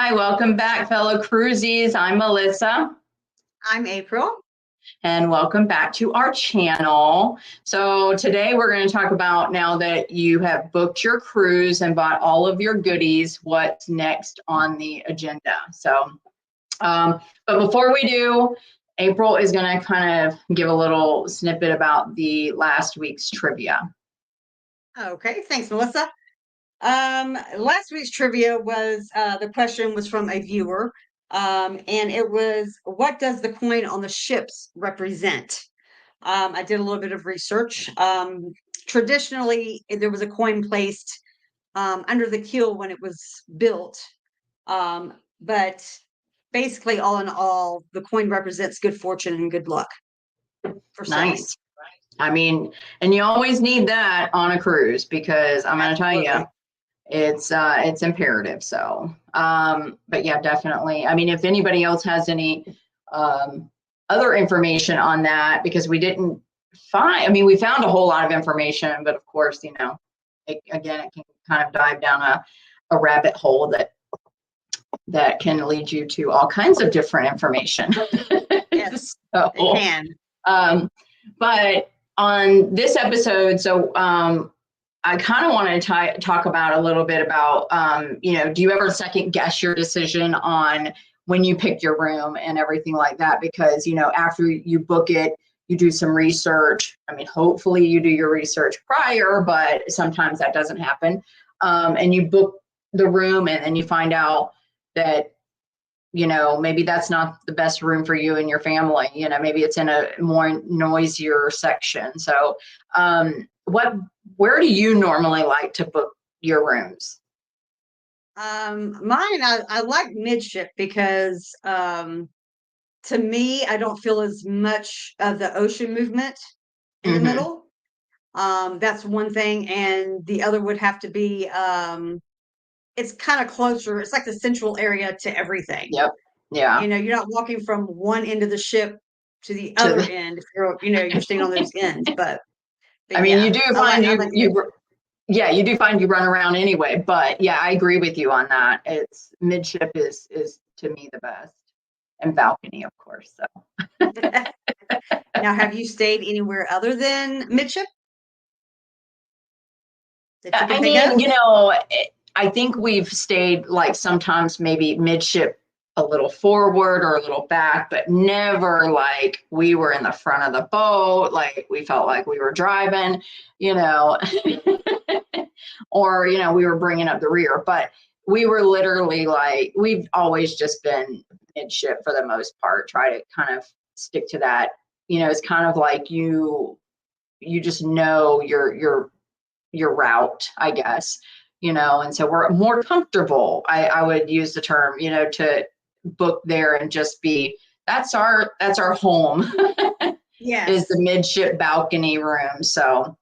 Hi, welcome back, fellow cruisies. I'm Melissa, I'm April. and welcome back to our channel. So today we're going to talk about, now that you have booked your cruise and bought all of your goodies, what's next on the agenda. But before we do, April is going to kind of give a little snippet about the last week's trivia. Okay, thanks, Melissa. Last week's trivia was the question was from a viewer, and it was, what does the coin on the ships represent? I did a little bit of research. Traditionally, there was a coin placed under the keel when it was built, but basically, all in all, the coin represents good fortune and good luck for sailing. Nice. I mean, and you always need that on a cruise, because I'm going to tell you, Absolutely. it's imperative. But yeah, definitely. I mean, if anybody else has any other information on that, because we didn't find, I mean, we found a whole lot of information, but of course, again, it can kind of dive down a rabbit hole that can lead you to all kinds of different information. Yes, So, it can. but on this episode, I kind of want to talk about a little bit about, do you ever second guess your decision on when you pick your room and everything like that? Because, after you book it, you do some research. I mean, hopefully you do your research prior, but sometimes that doesn't happen. And you book the room, and then you find out that, maybe that's not the best room for you and your family. Maybe it's in a more noisier section. So, where do you normally like to book your rooms? Mine, I like midship because to me, I don't feel as much of the ocean movement in the Mm-hmm. middle. That's one thing, and the other would have to be it's kind of closer. It's like the central area to everything. Yep. Yeah. You're not walking from one end of the ship to the To other the, end if you're staying on those ends. But I mean, you yeah, do I like find I like mid. yeah, you do find you run around anyway. But yeah, I agree with you on that. It's midship is to me the best, and balcony, of course. So. Now, have you stayed anywhere other than midship that you can I think of? mean, I think we've stayed, like, sometimes maybe midship a little forward or a little back, but never like we were in the front of the boat, like we felt like we were driving, you know, or, we were bringing up the rear. But we were literally, like, we've always just been midship for the most part, try to kind of stick to that. It's kind of like you just know your route, I guess, and so we're more comfortable. I would use the term, to book there and just be, that's our home, is the Yes. midship balcony room. So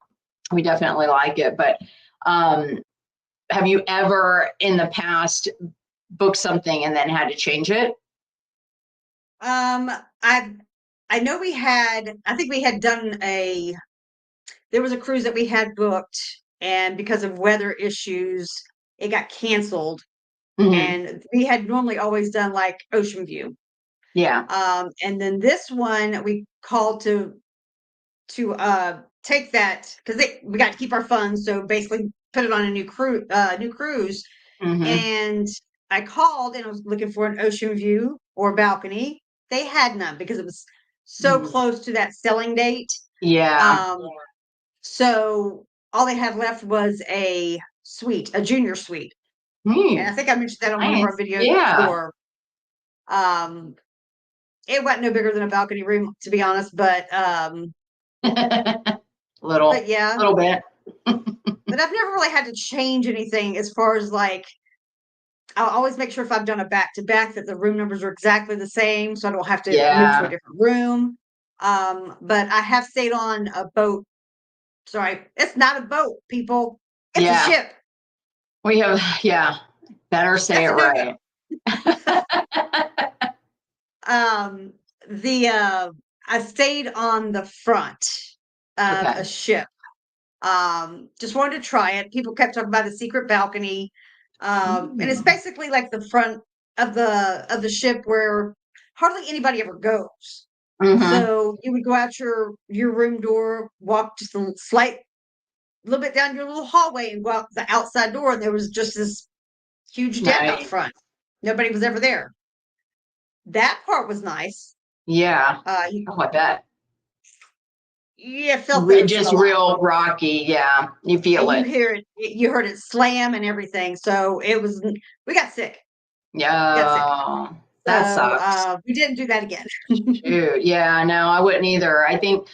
we definitely like it. But um, have you ever in the past booked something and then had to change it? Um, I I know I think we had done there was a cruise that we had booked, and because of weather issues, it got canceled. Hmm. And we had normally always done like ocean view. Yeah. And then this one we called to take that because we got to keep our funds, so basically put it on a new cruise. Hmm. And I called and I was looking for an ocean view or balcony. They had none because it was so Hmm. close to that selling date. Yeah. Um, so all they had left was a suite, a junior suite. And Hmm. I think I mentioned that on one of our Nice. videos Yeah. before. Um, it wasn't no bigger than a balcony room, to be honest, but little yeah. little bit. But I've never really had to change anything as far as like I'll always make sure if I've done a back to back that the room numbers are exactly the same, so I don't have to move to a Yeah. different room. But I have stayed on a boat. Sorry, it's not a boat, people. It's a Yeah. ship. We have, yeah, better say That's it a no no. right. Um, the I stayed on the front of Okay. a ship. Just wanted to try it. People kept talking about a secret balcony. And it's Mm. basically like the front. of the ship where hardly anybody ever goes. Mm-hmm. So you would go out your room door, walk just a little bit down your little hallway, and go out the outside door, and there was just this huge deck out Right. front. Nobody was ever there. That part was nice. Yeah. You, Oh, I bet. you felt the ocean a Just lot. real rocky. Yeah. You feel And it. you heard it slam and everything. So we got sick. We got sick. Yeah. So That sucks. we didn't do that again. Shoot. Yeah, no, I wouldn't either. I think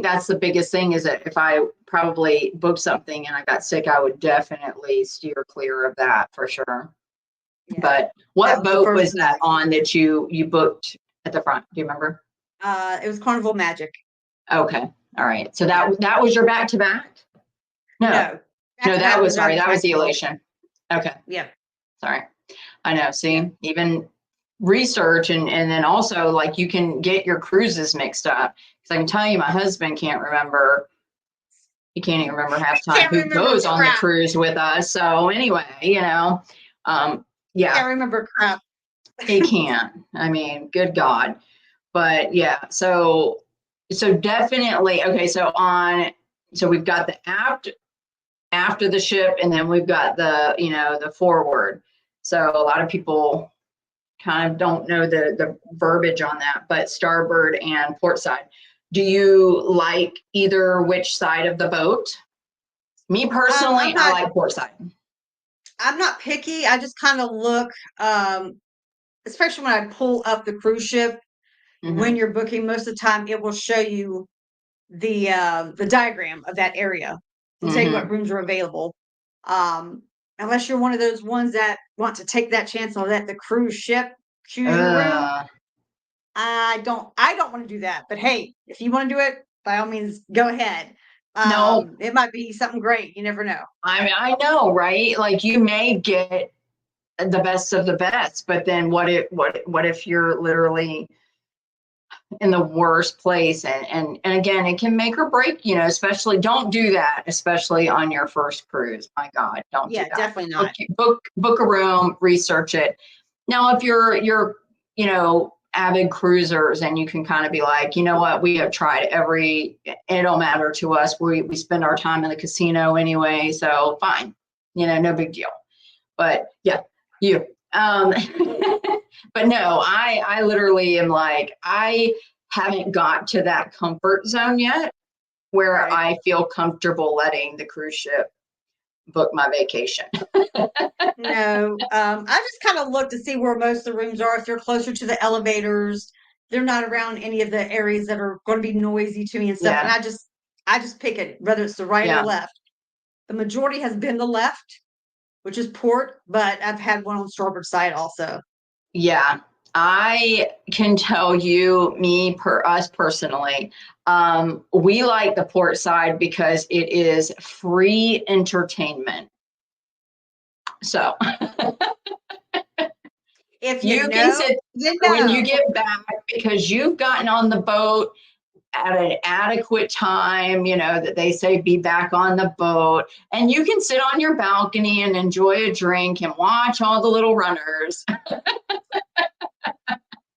that's the biggest thing is that if I probably booked something and I got sick, I would definitely steer clear of that for sure. Yeah, But that what was the boat first was that mistake. on that you booked at the front? Do you remember? It was Carnival Magic. Okay. All right. So Yeah. that was your back to back? No. No, back No, to that back was was out sorry, of that was the Jacksonville. elation. Okay. Yeah, Sorry. I know. yeah. See, even research and then also like you can get your cruises mixed up. Because I can tell you my husband can't remember. He can't even remember half the time Can't who remember goes on the crap. cruise with us. So anyway, yeah, Can't remember crap. he can't. I mean, good God. But yeah, so definitely okay. So we've got the after the ship, and then we've got the forward. So a lot of people kind of don't know the verbiage on that, but starboard and port side. Do you like either which side of the boat? Me personally, I like port side. I'm not picky. I just kind of look, especially when I pull up the cruise ship. When Hmm. you're booking, most of the time it will show you the diagram of that area and tell you what Hmm. rooms are available. Um, Unless you're one of those ones that want to take that chance and let the cruise ship choose your room, Uh, I don't want to do that. But hey, if you want to do it, by all means, go ahead. no, It might be something great. You never know. I mean, I know, right? Like you may get the best of the best, but then what if you're literally in the worst place and again it can make or break, especially don't do that, especially on your first cruise. My God, don't do Yeah, that. definitely book not. book a room, research it. Now if you're avid cruisers and you can kind of be like, you know what, we have tried it don't matter to us, we spend our time in the casino anyway, so fine, no big deal. But yeah, you but no, I literally am like, I haven't got to that comfort zone yet where Right. I feel comfortable letting the cruise ship book my vacation. No, I just kind of look to see where most of the rooms are. If they're closer to the elevators, they're not around any of the areas that are going to be noisy to me and stuff. And Yeah, I just pick it, whether it's the right or yeah, left. The majority has been the left, which is port, but I've had one on starboard side also. yeah. I can tell you, us personally, we like the port side because it is free entertainment. So If you you can know, sit you when you know. get back because you've gotten on the boat at an adequate time, that they say be back on the boat, and you can sit on your balcony and enjoy a drink and watch all the little runners.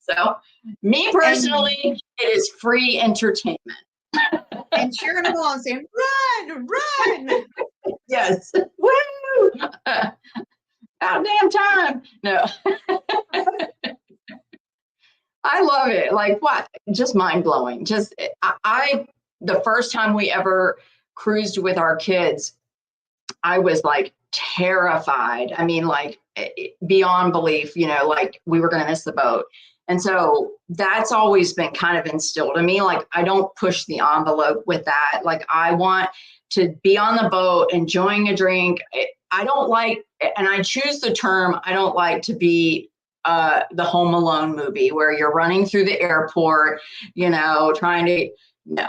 So, me and personally, it is free entertainment. and cheering them on, saying, "Run, run!" Yes. Woo! About damn time. No, I love it. Like what? Just mind blowing. Just the first time we ever cruised with our kids, I was like terrified. I mean, like beyond belief, like we were going to miss the boat. And so that's always been kind of instilled in me. Like, I don't push the envelope with that. Like, I want to be on the boat, enjoying a drink. I don't like, and I choose the term, I don't like to be the Home Alone movie where you're running through the airport, trying to, no,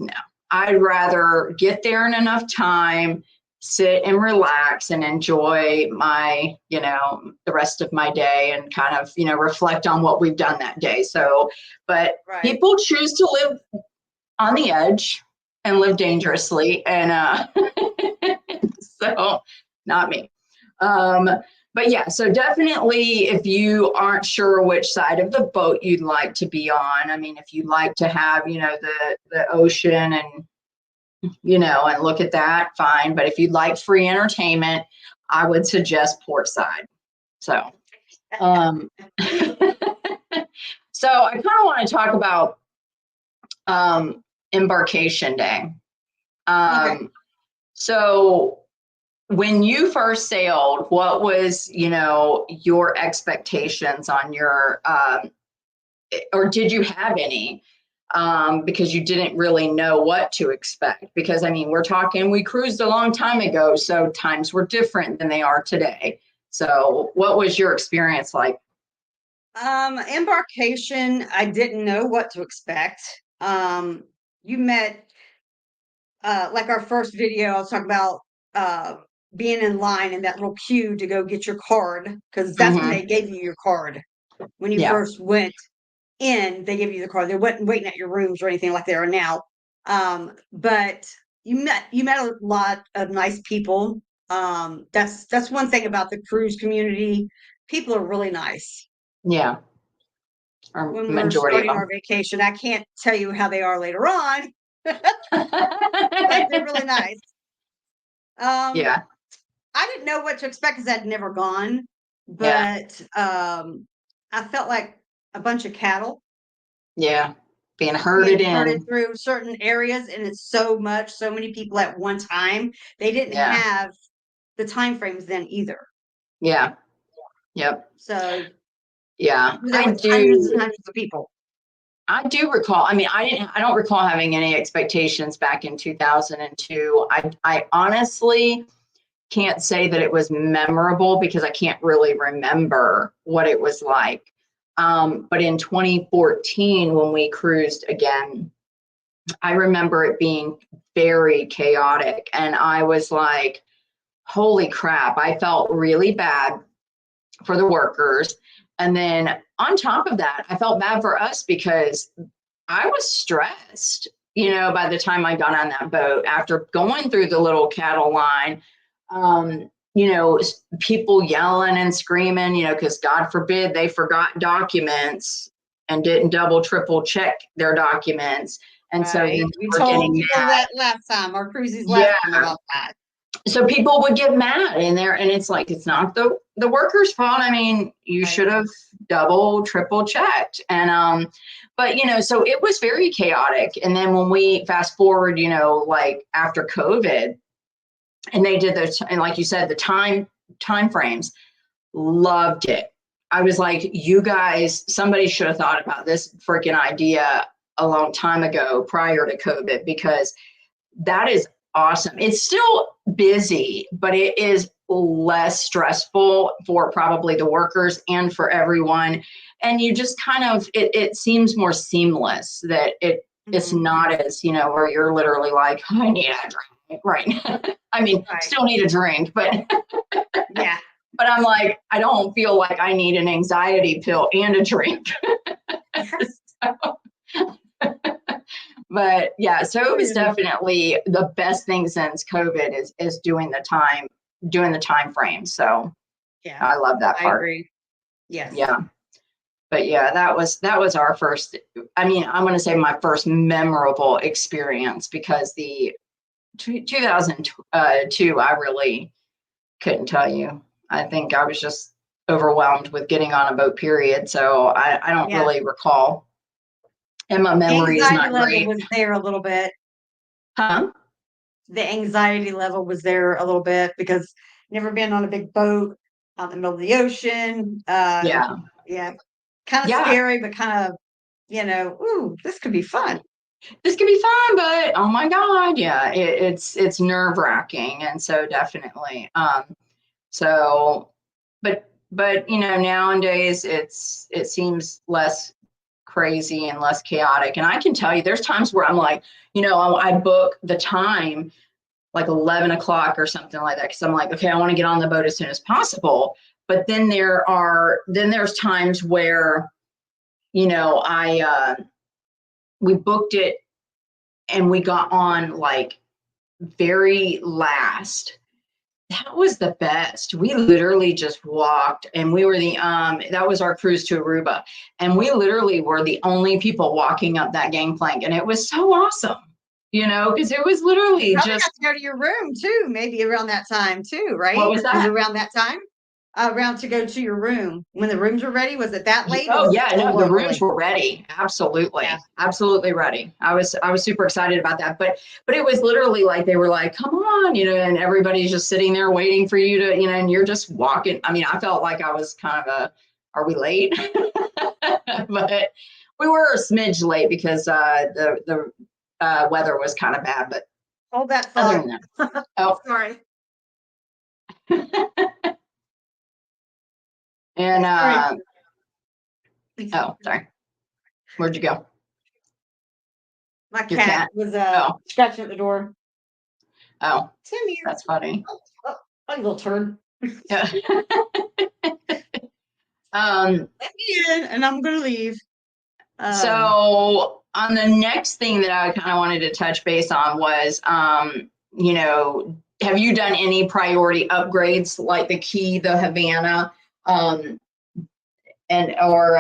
no. I'd rather get there in enough time, sit and relax and enjoy the rest of my day and kind of, reflect on what we've done that day. So, but Right. people choose to live on the edge and live dangerously. And so not me. Um, but yeah, so definitely if you aren't sure which side of the boat you'd like to be on, I mean, if you'd like to have, the ocean and, and look at that, fine. But if you'd like free entertainment, I would suggest port side. So, um, so I kind of want to talk about embarkation day. Okay. So when you first sailed, what was, your expectations on your, or did you have any? Because you didn't really know what to expect. Because I mean, we cruised a long time ago, so times were different than they are today. So what was your experience like? Embarkation, I didn't know what to expect. You met like our first video, I was talking about uh being in line in that little queue to go get your card, because that's when Mm-hmm. they gave you your card. When you Yeah, first went in, they gave you the card. They weren't waiting at your rooms or anything like they are now. But you met a lot of nice people. That's one thing about the cruise community. People are really nice. yeah, or When we're majority starting of our vacation, I can't tell you how they are later on, them. but they're really nice. Um, Yeah, I didn't know what to expect because I'd never gone, yeah, but I felt like a bunch of cattle yeah. Being being herded herded in. through certain areas, and it's so many people at one time. They didn't Yeah, have the time frames then either. yeah, yep, So yeah. there was hundreds and hundreds of people. I do recall. I mean, I don't recall having any expectations back in 2002. I honestly can't say that it was memorable because I can't really remember what it was like. But in 2014, when we cruised again, I remember it being very chaotic. And I was like, holy crap, I felt really bad for the workers. And then on top of that, I felt bad for us because I was stressed, by the time I got on that boat after going through the little cattle line, people yelling and screaming, because God forbid they forgot documents and didn't double, triple check their documents. And so then Right. they We were told getting people mad. that last time, our cruises last Yeah. time about that. So people would get mad in there, and it's like, it's not the workers' fault. I mean, you Right. should have double, triple checked. And but so it was very chaotic. And then when we fast forward, like after COVID, and they did and like you said, the time frames, loved it. I was like, you guys, somebody should have thought about this freaking idea a long time ago prior to COVID, because that is awesome. It's still busy, but it is less stressful for probably the workers and for everyone. And you just kind of, it seems more seamless that it's Mhm. not as, where you're literally like, I need a drink right now. I mean, Right. still need a drink, but Yeah. but I'm like, I don't feel like I need an anxiety pill and a drink. So, but yeah, so it was definitely the best thing since COVID is doing the time frame. So Yeah. I love that I part. agree. Yes. Yeah. But yeah, that was our first, I mean, I'm gonna say my first memorable experience, because the 2002, I really couldn't tell you. I think I was just overwhelmed with getting on a boat, period. So I don't Yeah. really recall. And my memory is Anxiety not level great. was there a little bit. Huh? The anxiety level was there a little bit because never been on a big boat out in the middle of the ocean. Yeah. Yeah, kind of Yeah. scary, but kind of, ooh, this could be fun. This could be fun, but oh my God, yeah, it's nerve wracking. And so definitely. So, but nowadays it seems less crazy and less chaotic. And I can tell you, there's times where I'm like, I book the time like 11 o'clock or something like that, because I'm like, okay, I want to get on the boat as soon as possible. But then there's times where I we booked it and we got on like very last. That was the best. We literally just walked, and we were that was our cruise to Aruba. And we literally were the only people walking up that gangplank. And it was so awesome, because it was You literally probably got just, to go to your room too, maybe around that time too, what right? was Was it that? around that time? Around to go to your room when the rooms were ready? Was it that late or Oh was it yeah, still a no, the little rooms early? were ready. Yeah. Absolutely ready. I was super excited about that. But it was literally like they were like, come on, and everybody's just sitting there waiting for you to, and you're just walking. I mean, I felt like I was kind of are we late? But we were a smidge late because the weather was kind of bad. But Hold that other thought. than that, oh, Sorry. and Sorry. oh, sorry, where'd you go? My Your cat cat? was Oh, scratching at the door. oh, Come here. that's funny. Oh, oh, you little turd. Yeah. um. Let me in and I'm gonna leave. So on the next thing that I kind of wanted to touch base on was, have you done any priority upgrades like the Key, the Havana, um, or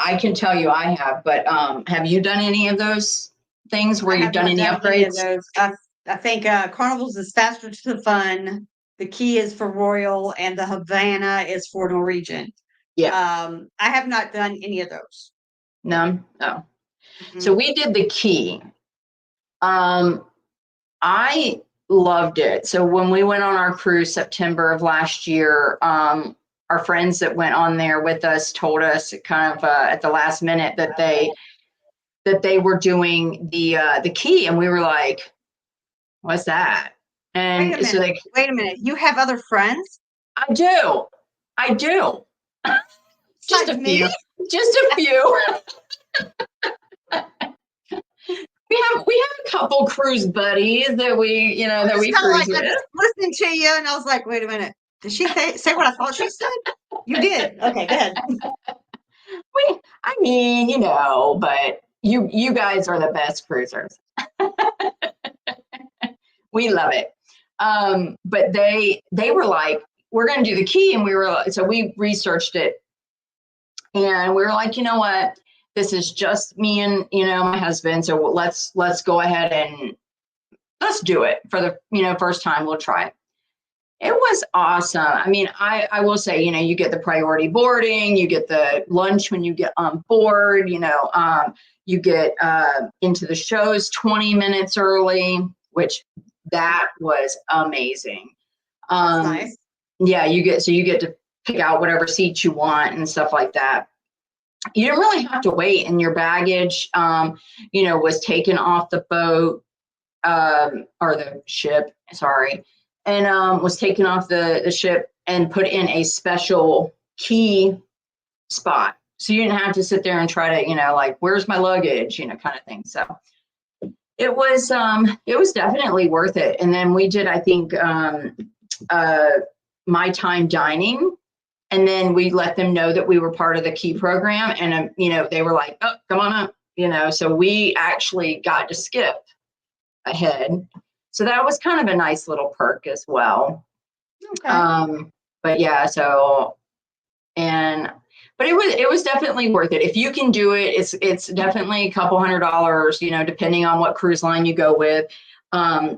I can tell you I have, but have you done any of those things where I you've have done not any done any of upgrades? those. I think Carnival's is faster to the fun. The Key is for Royal, and the Havana is for Norwegian. Yeah, I have not done any of those. no, no. So Mhm. we did the Key. Um, I loved it. So when we went on our cruise September of last year, our friends that went on there with us told us kind of at the last minute that they were doing the Key, and we were like, "What's that?" Wait a And so minute. they, Wait a minute. You have other friends I do, just besides a me? few, just a few. We have a couple cruise buddies that we I'm that just we kind of cruise like I with. just listened to you, and I was like, wait a minute. Did she say what I thought she said? You did. Okay, go ahead. I mean, but you guys are the best cruisers. We love it. But they were like, we're going to do the Key, and so we researched it, and we were like, you know what, this is just me and my husband, so let's go ahead and let's do it for the first time. We'll try it. It was awesome. I mean, I will say, you get the priority boarding, you get the lunch when you get on board, you get into the shows 20 minutes early, which that was amazing. That's Um, nice. yeah, you get to pick out whatever seats you want and stuff like that. You don't really have to wait, and your baggage, was taken off the boat, or the ship, sorry, and was taken off the ship and put in a special key spot. So you didn't have to sit there and try to, like, where's my luggage, kind of thing. So it was definitely worth it. And then we did, I think, uh, my time dining. And then we let them know that we were part of the Key program. And, they were like, oh, come on up, so we actually got to skip ahead. So that was kind of a nice little perk as well. Okay. But yeah, but it was definitely worth it. If you can do it, it's definitely a couple $100, depending on what cruise line you go with. I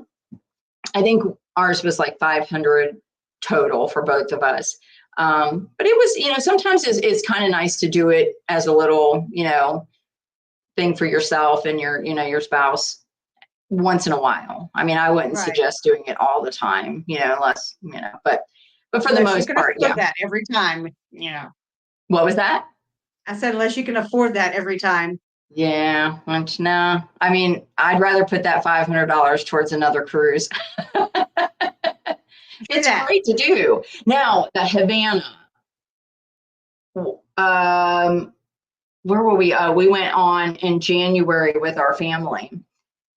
think ours was like 500 total for both of us. But it was, sometimes it's kind of nice to do it as a little, thing for yourself and your spouse once in a while. I mean, I wouldn't Right. suggest doing it all the time, unless, but for the Unless you most can part, afford yeah. that every time, What was that? I said, unless you can afford that every time. Yeah, which no. I mean, I'd rather put that $500 towards another cruise. Say It's that. great to do. Now, the Havana, where were we? We went on in January with our family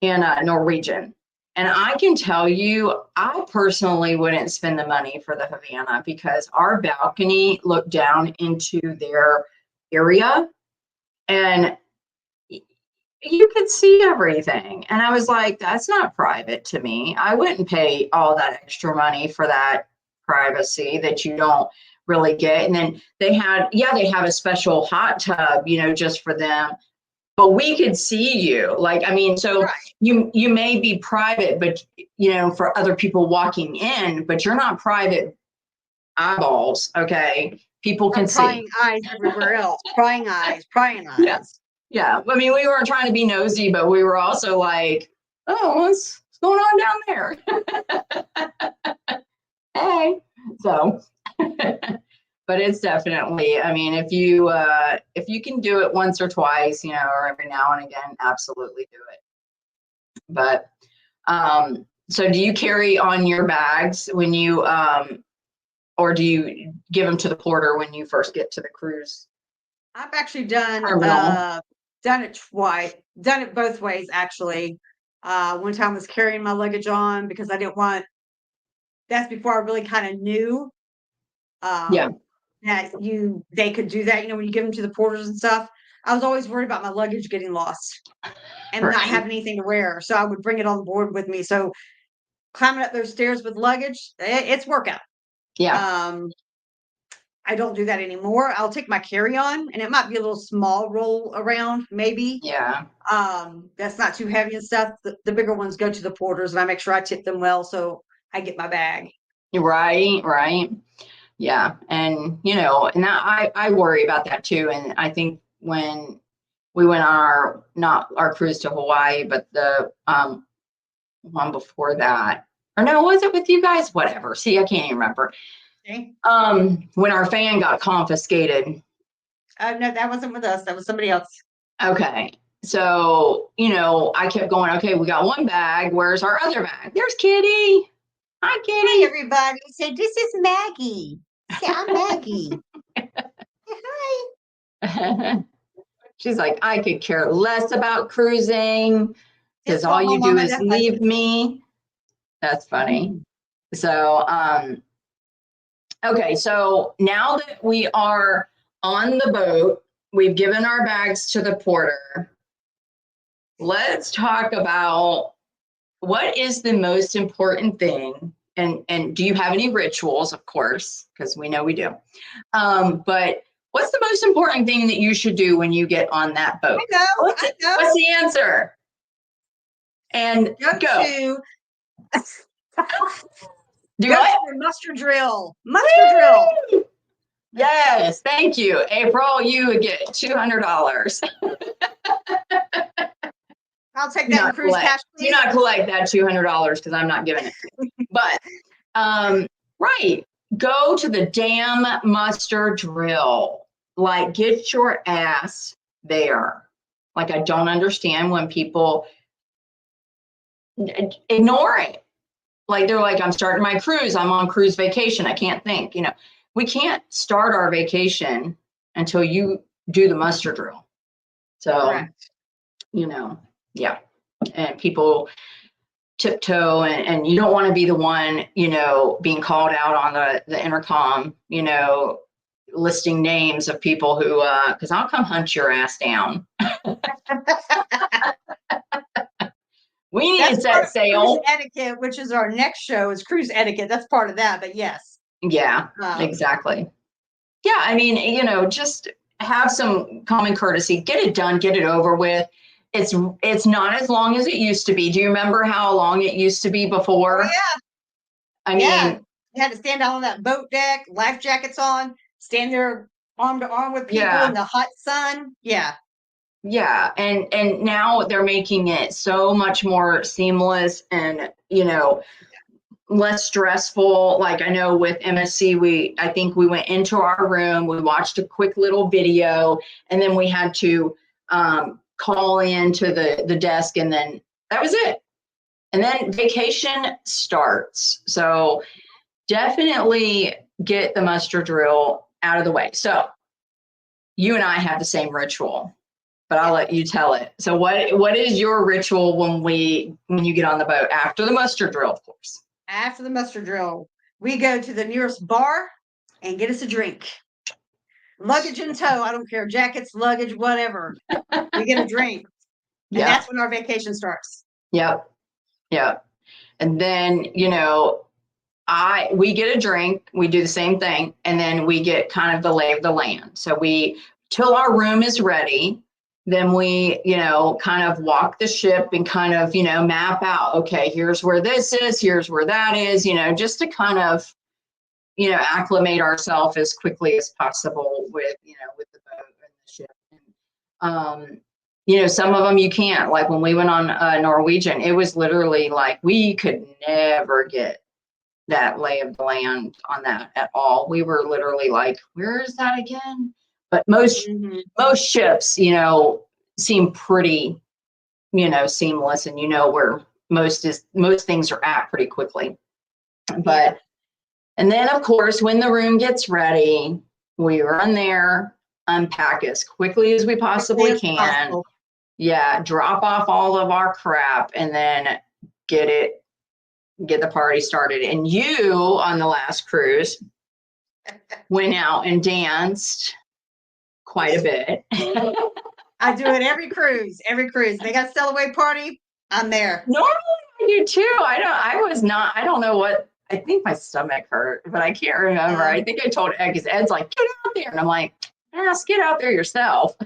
in Norwegian. And I can tell you, I personally wouldn't spend the money for the Havana because our balcony looked down into their area, and you could see everything. And I was like, that's not private to me. I wouldn't pay all that extra money for that privacy that you don't really get. And then they have a special hot tub, just for them, but we could see you. Like, I mean, so Right. you may be private, but for other people walking in, but you're not private eyeballs. Okay. People can see. Prying eyes everywhere else. Prying eyes, prying Yeah. eyes. Yeah. I mean, we weren't trying to be nosy, but we were also like, oh, what's going on down there? Hey. So, but it's definitely, I mean, if you can do it once or twice, or every now and again, absolutely do it. But, so do you carry on your bags when you, or do you give them to the porter when you first get to the cruise I've actually done terminal? done it twice, done it both ways actually. One time I was carrying my luggage on because I didn't want that's before I really kind of knew Yeah. um that they could do that, when you give them to the porters and stuff. I was always worried about my luggage getting lost and not Right. having anything to wear. So I would bring it on board with me. So climbing up those stairs with luggage, it's workout. Yeah. Um I don't do that anymore. I'll take my carry-on and it might be a little small roll around, maybe. Yeah. That's not too heavy and stuff. The bigger ones go to the porters and I make sure I tip them well so I get my bag. Right. Right. Yeah. And, and that I worry about that too. And I think when we went on not our cruise to Hawaii, but the one before that, or no, was it with you guys? Whatever. See, I can't even remember. Okay. When our fan got confiscated. No, that wasn't with us. That was somebody else. Okay. So, I kept going, okay, we got one bag. Where's our other bag? There's Kitty. Hi, Hi, Kitty. everybody. Say, this is Maggie. Say, I'm Maggie. Hi. She's like, I could care less about cruising because Just all what my you do mama is does. leave me. That's funny. So, okay. So now that we are on the boat, we've given our bags to the porter. Let's talk about what is the most important thing. And do you have any rituals, of course, because we know we do. But what's the most important thing that you should do when you get on that boat? I know. I know. What's the answer? And Go go. to Do go to it. the muster drill. Muster drill. Woo! Yes, thank you, April. You get $200. I'll take Do that in not cruise collect. cash, Do please. not collect that $200 because I'm not giving it to you. But right, go to the damn muster drill. Like, get your ass there. Like, I don't understand when people ignore it. Like, they're like, I'm starting my cruise. I'm on cruise vacation. I can't think. We can't start our vacation until you do the muster drill. So, Correct. Yeah. And people tiptoe and you don't want to be the one, being called out on the intercom, listing names of people who, because I'll come hunt your ass down. We need to That's part set of cruise sail. etiquette, which is our next show is cruise etiquette. That's part of that, but yes. Yeah, exactly. Yeah, I mean, just have some common courtesy. Get it done, get it over with. It's not as long as it used to be. Do you remember how long it used to be Oh before? yeah. I Yeah. mean, You had to stand out on that boat deck, life jackets on, stand there arm to arm with people yeah, in the hot sun. Yeah. yeah. And now they're making it so much more seamless and, less stressful. Like I know with MSC, I think we went into our room, we watched a quick little video, and then we had to call in to the desk, and then that was it. And then vacation starts. So definitely get the muster drill out of the way. So you and I have the same ritual, but I'll let you tell it. So what is your ritual when you get on the boat after the muster drill, of course? After the muster drill, we go to the nearest bar and get us a drink. Luggage in tow. I don't care. Jackets, luggage, whatever. We get a drink. And Yeah. that's when our vacation starts. Yep. Yep. And then, we get a drink, we do the same thing, and then we get kind of the lay of the land. So till our room is ready, then we, kind of walk the ship and kind of, map out, okay, here's where this is, here's where that is, just to kind of, acclimate ourselves as quickly as possible with the boat and the ship. Some of them you can't, like when we went on Norwegian, it was literally like, we could never get that lay of the land on that at all. We were literally like, where is that again? But most ships, seem pretty, seamless, and where most things are at pretty quickly. But and then of course, when the room gets ready, we run there, unpack as quickly as we possibly can. Yeah, drop off all of our crap and then get the party started. And you, on the last cruise, went out and danced quite a bit. I do it every cruise. They got a sail away party, I'm there. Normally I do too. I don't know what, I think my stomach hurt, but I can't remember. I think I told Ed, because Ed's like, get out there. And I'm like, get out there yourself.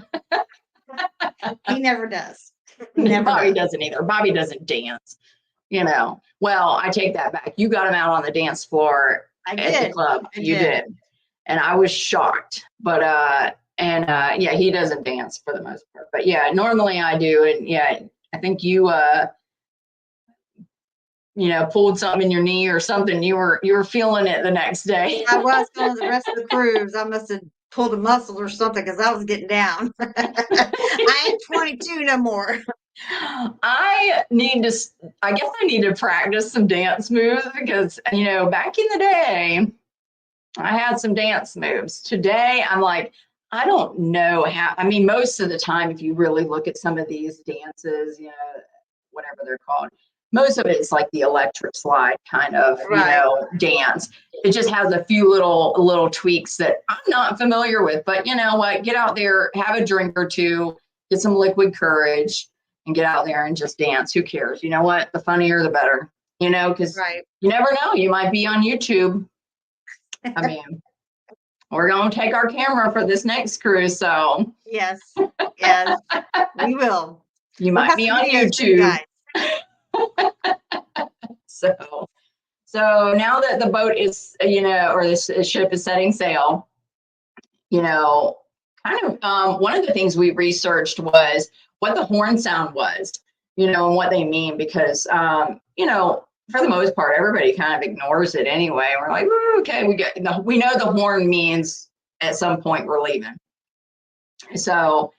He never does. Bobby doesn't either. Bobby doesn't dance. Well, I take that back. You got him out on the dance floor at the club. You did. And I was shocked. But he doesn't dance for the most part. But yeah, normally I do. And I think you pulled something in your knee or something. You were feeling it the next day. I was feeling the rest of the cruise. I must have pulled a muscle or something because I was getting down. I ain't 22 no more. I guess I need to practice some dance moves because, back in the day, I had some dance moves. Today, I'm like, I don't know how. I mean, most of the time, if you really look at some of these dances, whatever they're called, most of it is like the electric slide kind of, dance. It just has a few little tweaks that I'm not familiar with. But you know what? Get out there, have a drink or two, get some liquid courage, and get out there and just dance. Who cares? You know what? The funnier, the better. Because you never know. You might be on YouTube. I mean, we're going to take our camera for this next cruise. So yes, we will. You might be on YouTube. So now that the boat is, or this ship is setting sail, kind of one of the things we researched was what the horn sound was, and what they mean, because, for the most part, everybody kind of ignores it anyway. We're like, okay, we know the horn means at some point we're leaving. So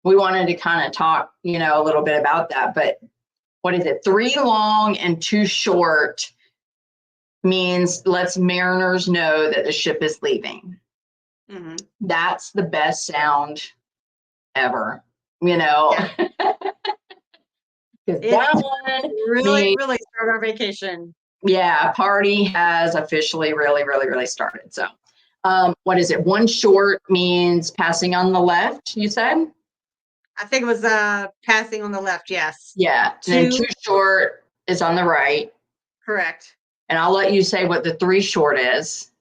we wanted to kind of talk, a little bit about that. But what is it? 3 long and 2 short means lets mariners know that the ship is leaving. Mm-hmm. That's the best sound ever, That one really started our vacation. Yeah, party has officially really started. So, what is it? 1 short means passing on the left, you said? I think it was passing on the left, yes. Yeah, and then 2 short is on the right. Correct. And I'll let you say what the 3 short is.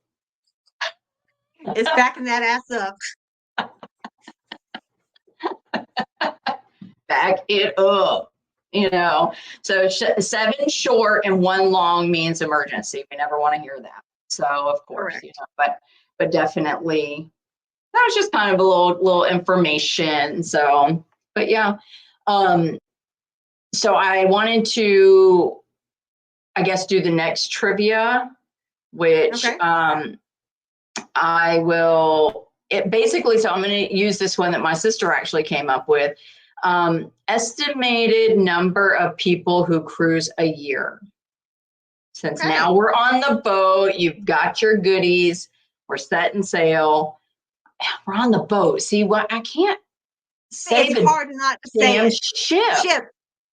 It's backing that ass up. Back it up. So 7 short and 1 long means emergency. We never want to hear that. So of course, but definitely that was just kind of a little information. So, but yeah. So I wanted to, I guess, do the next trivia, which I will. It basically. So I'm going to use this one that my sister actually came up with. Estimated number of people who cruise a year. Since now we're on the boat, you've got your goodies, we're setting sail, we're on the boat. See what I can't say. It's hard not to say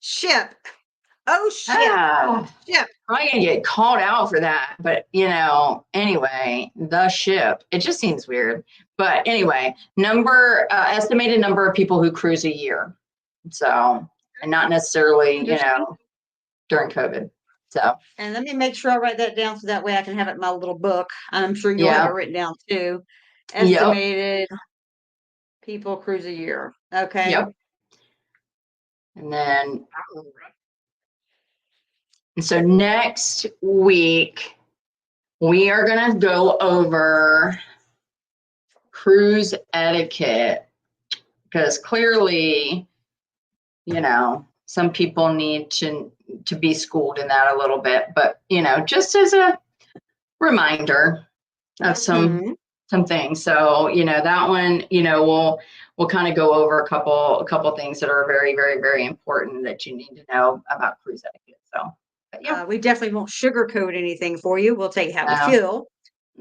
ship. Oh, ship. I'm gonna get called out for that, but anyway, the ship. It just seems weird, but anyway, estimated number of people who cruise a year. So, and not necessarily, Understood. during COVID. So, And let me make sure I write that down so that way I can have it in my little book. I'm sure you'll have it yeah. written down too. Yep. Estimated people cruise a year. Okay. Yep. And then, and so next week, we are going to go over cruise etiquette because clearly, some people need to be schooled in that a little bit, but just as a reminder of Mhm. some things. So, that one, we'll kind of go over a couple things that are very, very, very important that you need to know about cruise etiquette. So, but yeah, We definitely won't sugarcoat anything for you. We'll tell you how we no, feel.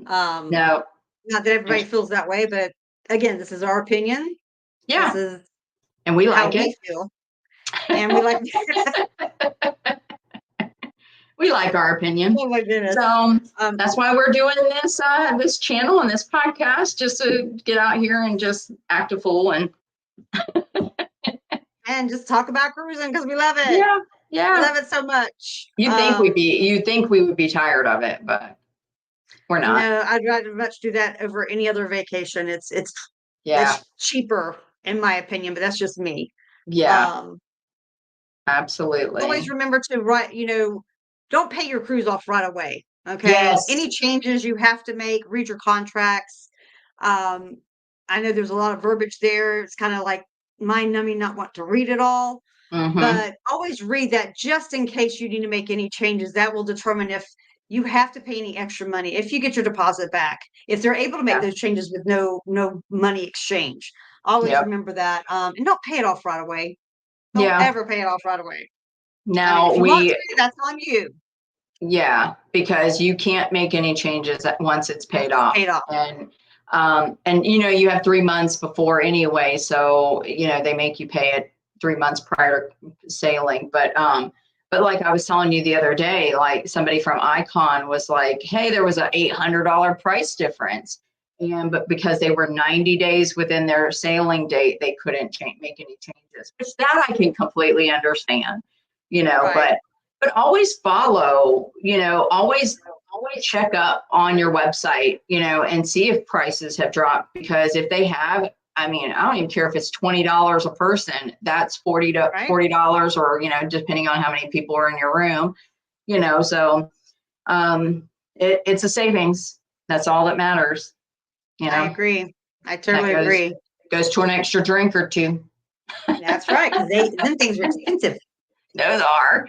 Um, no, Not that everybody feels that way, but again, this is our opinion. This yeah, is and we how like we it. feel, and we like. We like our opinion. Oh my goodness. So Um, that's why we're doing this channel and this podcast, just to get out here and just act a fool and and just talk about cruising because we love it. yeah, We yeah. love it so much. You'd think we would be tired of it, but we're not. I'd rather much do that over any other vacation. Yeah, It's cheaper in my opinion, but that's just me. yeah, Um, absolutely. Always remember to don't pay your cruise off right away. Okay. Yes. Any changes you have to make, read your contracts. Um, I know there's a lot of verbiage there. It's kind of like mind numbing, not want to read it all, Mm-hmm. but always read that just in case you need to make any changes. That will determine if you have to pay any extra money, if you get your deposit back, if they're able to make Yeah. those changes with no money exchange. Always Yep. remember that. And don't pay it off right away. Don't Yeah. ever pay it off right away. I mean, Now if you want to, that's on you. yeah, because you can't make any changes once it's Once paid it's off. paid off. And you have 3 months before anyway, so they make you pay it 3 months prior to sailing. But like I was telling you the other day, like somebody from Icon was like, hey, there was a $800 price difference. But because they were 90 days within their sailing date, they couldn't make any changes, which that I can completely understand, Right. but always follow, always check up on your website, and see if prices have dropped, because if they have, I mean, I don't even care if it's $20 a person, that's 40 to Right. $40, or, depending on how many people are in your room, so it's a savings. That's all that matters, I agree. I that totally agree. goes to an extra drink or two. That's right. Because them things are expensive. Those are.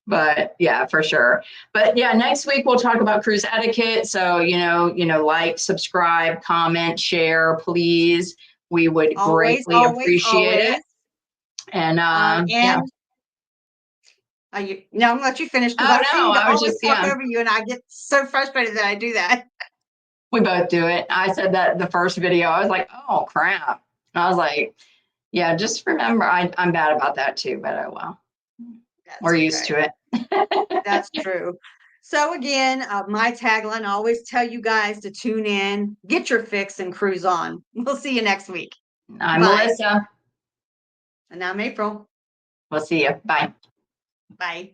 But yeah, for sure. But yeah, next week we'll talk about cruise etiquette. So, like, subscribe, comment, share, please. We would Always, greatly always, appreciate it. always. And yeah. And I'm gonna let you finish because Oh I no, seem to I was always just, talk yeah, over you, and I get so frustrated that I do that. we both do it. I said that the first video. I was like, oh crap. And I was like, yeah, just remember, I'm bad about that too, but oh well. That's We're used okay. to it. That's true. So again, my tagline, I always tell you guys to tune in, get your fix, and cruise on. We'll see you next week. I'm Bye. Melissa. And I'm April. We'll see you. Bye. Bye.